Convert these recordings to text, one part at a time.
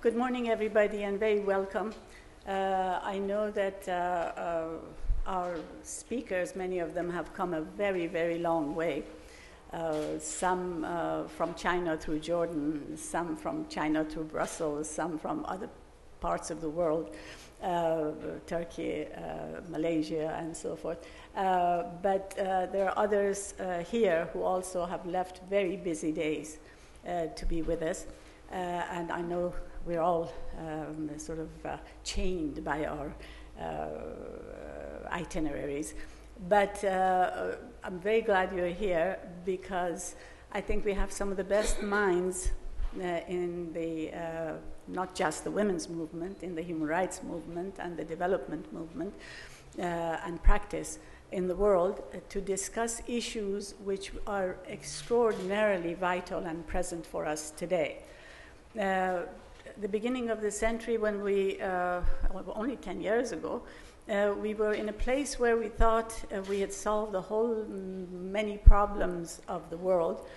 Good morning, everybody, and very welcome. I know that our speakers, many of them have come a very, very long way. Some from China through Jordan, some from China through Brussels, some from other parts of the world, Turkey, Malaysia, and so forth. But there are others here who also have left very busy days to be with us. And I know we're all sort of chained by our itineraries. But I'm very glad you're here because I think we have some of the best minds in the, not just the women's movement, in the human rights movement and the development movement and practice in the world to discuss issues which are extraordinarily vital and present for us today. The beginning of the century, when we, only 10 years ago, we were in a place where we thought we had solved the whole many problems of the world,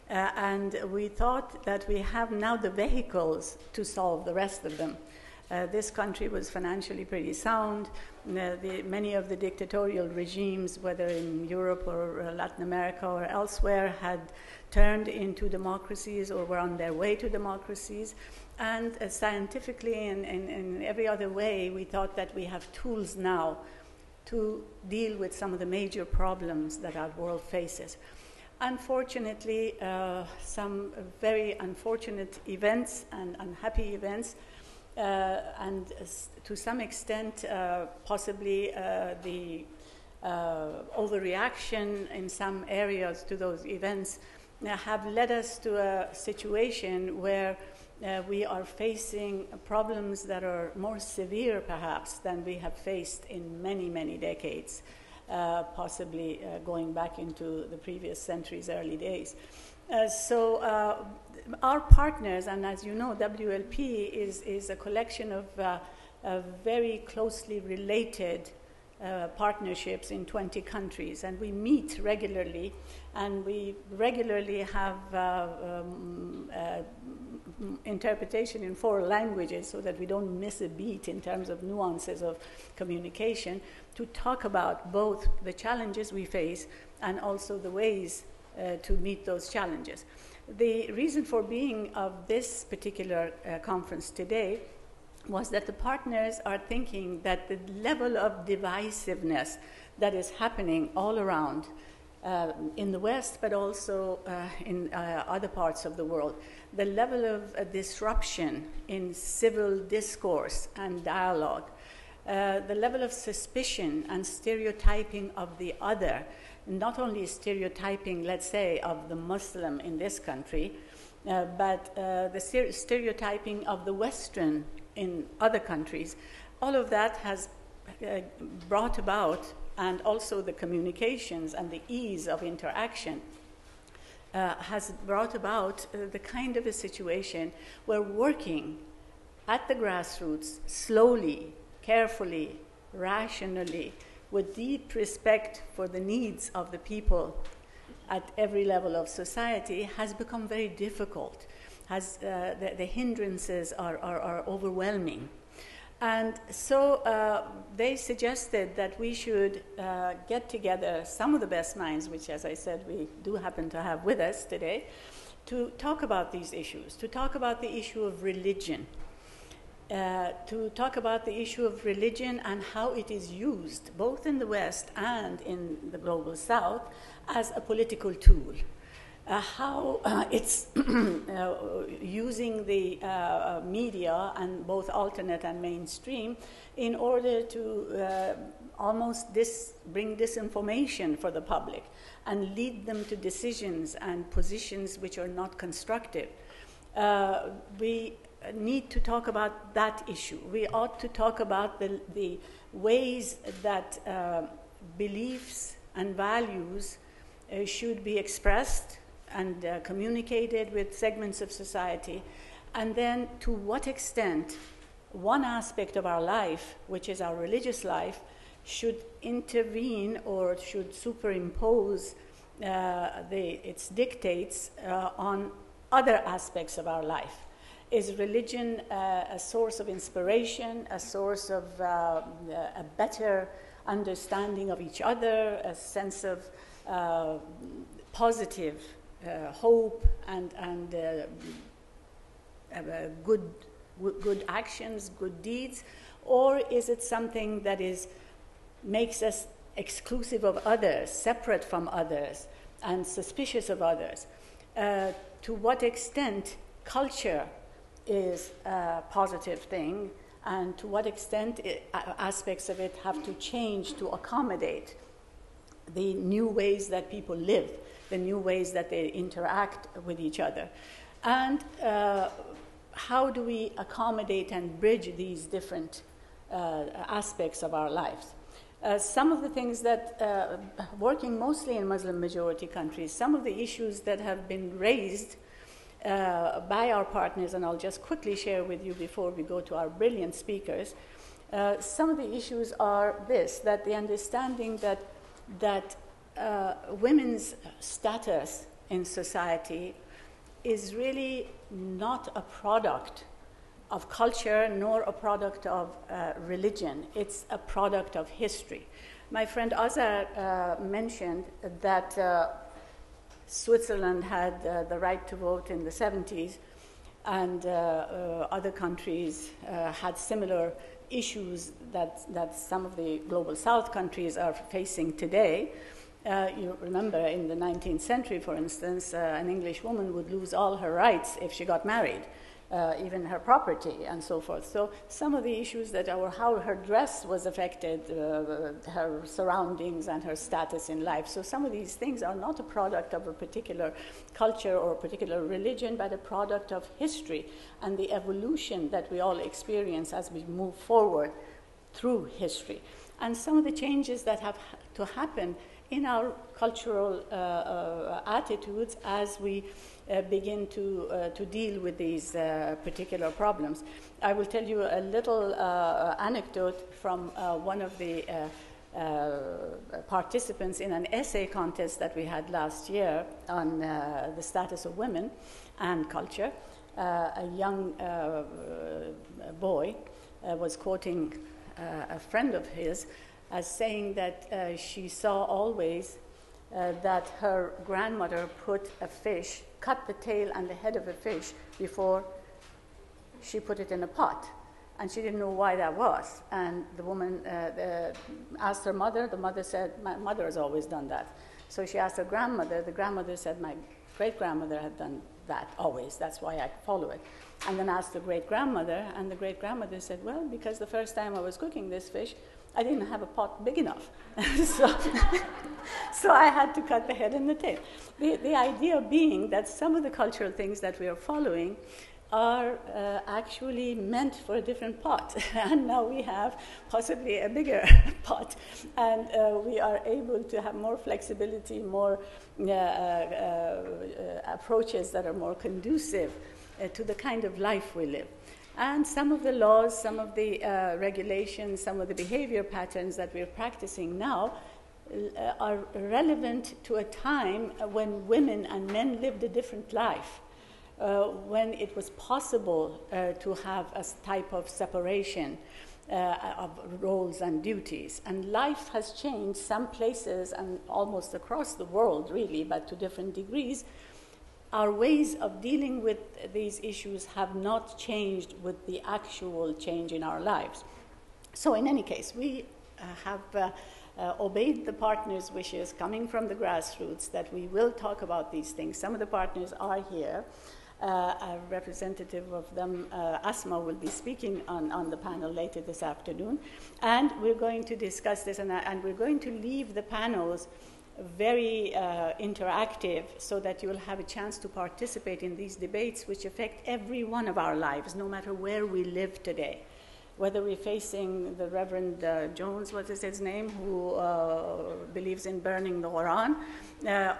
and we thought that we have now the vehicles to solve the rest of them. This country was financially pretty sound. Many of the dictatorial regimes, whether in Europe or Latin America or elsewhere, had turned into democracies or were on their way to democracies. And scientifically and in every other way, we thought that we have tools now to deal with some of the major problems that our world faces. Unfortunately, some very unfortunate events and unhappy events and to some extent, possibly the overreaction in some areas to those events have led us to a situation where we are facing problems that are more severe, perhaps, than we have faced in many, many decades, possibly going back into the previous century's early days. So our partners, and as you know, WLP is a collection of very closely related partnerships in 20 countries, and we meet regularly, and we regularly have interpretation in 4 languages so that we don't miss a beat in terms of nuances of communication, to talk about both the challenges we face and also the ways to meet those challenges. The reason for being of this particular conference today was that the partners are thinking that the level of divisiveness that is happening all around in the West, but also in other parts of the world, the level of disruption in civil discourse and dialogue, the level of suspicion and stereotyping of the other, not only stereotyping, let's say, of the Muslim in this country, but the stereotyping of the Western in other countries, all of that has brought about, and also the communications and the ease of interaction has brought about the kind of a situation where working at the grassroots, slowly, carefully, rationally, with deep respect for the needs of the people at every level of society has become very difficult. The hindrances are overwhelming. And so they suggested that we should get together some of the best minds, which, as I said, we do happen to have with us today, to talk about these issues, to talk about the issue of religion, to talk about the issue of religion and how it is used, both in the West and in the global South, as a political tool. How it's using the media, and both alternate and mainstream, in order to almost bring disinformation for the public and lead them to decisions and positions which are not constructive. We need to talk about that issue. We ought to talk about the ways that beliefs and values should be expressed and communicated with segments of society, and then to what extent one aspect of our life, which is our religious life, should intervene or should superimpose its dictates on other aspects of our life. Is religion a source of inspiration, a source of a better understanding of each other, a sense of positive hope and good actions, good deeds? Or is it something that makes us exclusive of others, separate from others, and suspicious of others? To what extent culture is a positive thing, and to what extent aspects of it have to change to accommodate the new ways that people live, the new ways that they interact with each other? And how do we accommodate and bridge these different aspects of our lives? Some of the things that, working mostly in Muslim majority countries, some of the issues that have been raised by our partners, and I'll just quickly share with you before we go to our brilliant speakers, some of the issues are this, that the understanding that women's status in society is really not a product of culture nor a product of religion. It's a product of history. My friend Azar mentioned that Switzerland had the right to vote in the 70s, and other countries had similar issues that some of the global south countries are facing today. You remember in the 19th century, for instance, an English woman would lose all her rights if she got married, even her property and so forth. So some of the issues that how her dress was affected, her surroundings and her status in life. So some of these things are not a product of a particular culture or a particular religion, but a product of history and the evolution that we all experience as we move forward through history. And some of the changes that have to happen in our cultural attitudes as we begin to deal with these particular problems. I will tell you a little anecdote from one of the participants in an essay contest that we had last year on the status of women and culture. A young boy was quoting a friend of his as saying that she saw always that her grandmother put a fish, cut the tail and the head of a fish before she put it in a pot. And she didn't know why that was. And the woman asked her mother. The mother said, my mother has always done that. So she asked her grandmother. The grandmother said, my great-grandmother had done that always. That's why I follow it. And then asked the great-grandmother. And the great-grandmother said, well, because the first time I was cooking this fish, I didn't have a pot big enough. So I had to cut the head and the tail. The idea being that some of the cultural things that we are following are actually meant for a different pot. And now we have possibly a bigger pot. And we are able to have more flexibility, more approaches that are more conducive to the kind of life we live. And some of the laws, some of the regulations, some of the behavior patterns that we're practicing now are relevant to a time when women and men lived a different life, when it was possible to have a type of separation of roles and duties. And life has changed some places and almost across the world, really, but to different degrees. Our ways of dealing with these issues have not changed with the actual change in our lives. So in any case, we have obeyed the partners' wishes coming from the grassroots that we will talk about these things. Some of the partners are here. A representative of them, Asma, will be speaking on the panel later this afternoon. And we're going to discuss this, and we're going to leave the panels very interactive so that you will have a chance to participate in these debates which affect every one of our lives, no matter where we live today. whether we're facing the Reverend Jones, what is his name, who believes in burning the Quran,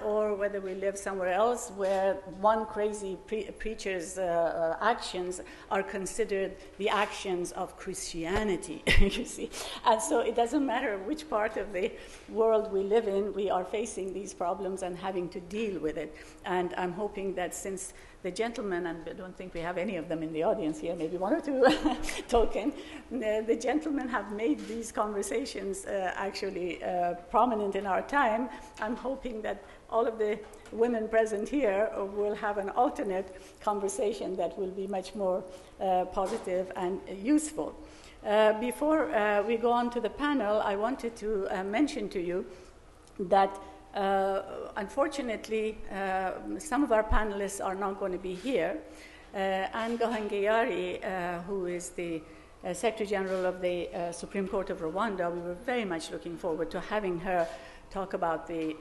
or whether we live somewhere else where one crazy preacher's actions are considered the actions of Christianity, you see. And so it doesn't matter which part of the world we live in, we are facing these problems and having to deal with it. And I'm hoping that since the gentlemen, and I don't think we have any of them in the audience here, maybe one or two token, the gentlemen have made these conversations actually prominent in our time. I'm hoping that all of the women present here will have an alternate conversation that will be much more positive and useful. Before we go on to the panel, I wanted to mention to you that unfortunately, some of our panelists are not going to be here. Anne Gahangayari, who is the Secretary General of the Supreme Court of Rwanda, we were very much looking forward to having her talk about the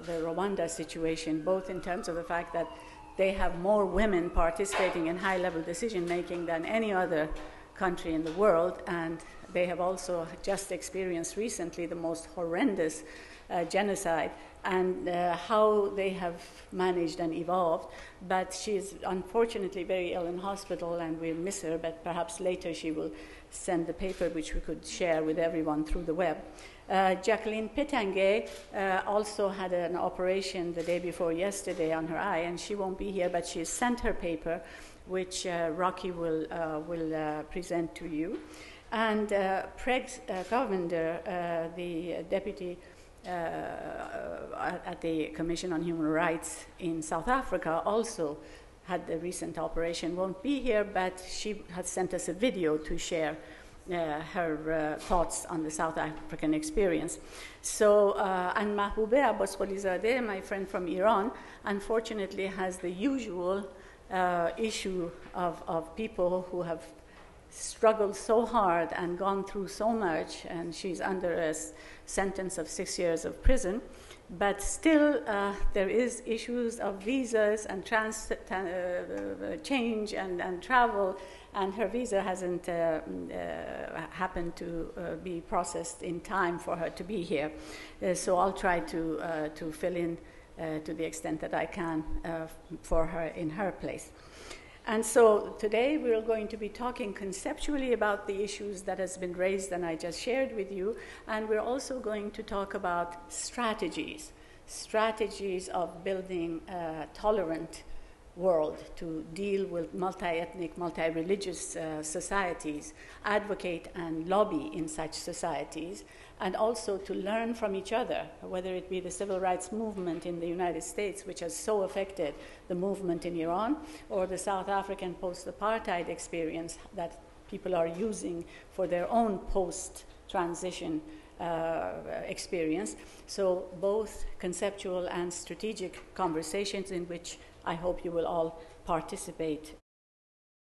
Rwanda situation, both in terms of the fact that they have more women participating in high-level decision-making than any other country in the world, and they have also just experienced recently the most horrendous genocide, and how they have managed and evolved. But she is unfortunately very ill in hospital, and we'll miss her, but perhaps later she will send the paper which we could share with everyone through the web. Jacqueline Petangue also had an operation the day before yesterday on her eye, and she won't be here, but she sent her paper, which Rocky will present to you. And Craig Govender, the deputy at the Commission on Human Rights in South Africa, also had a recent operation, won't be here, but she has sent us a video to share her thoughts on the South African experience. So, and Mahboube Abbaswalizadeh, my friend from Iran, unfortunately has the usual issue of people who have struggled so hard and gone through so much, and she's under a sentence of 6 years of prison. But still, there is issues of visas and change and travel, and her visa hasn't happened to be processed in time for her to be here. So I'll try to fill in to the extent that I can for her in her place. And so today we're going to be talking conceptually about the issues that has been raised and I just shared with you, and we're also going to talk about strategies of building a tolerant world to deal with multi-ethnic, multi-religious societies, advocate and lobby in such societies, and also to learn from each other, whether it be the civil rights movement in the United States, which has so affected the movement in Iran, or the South African post-apartheid experience that people are using for their own post-transition experience. So both conceptual and strategic conversations in which I hope you will all participate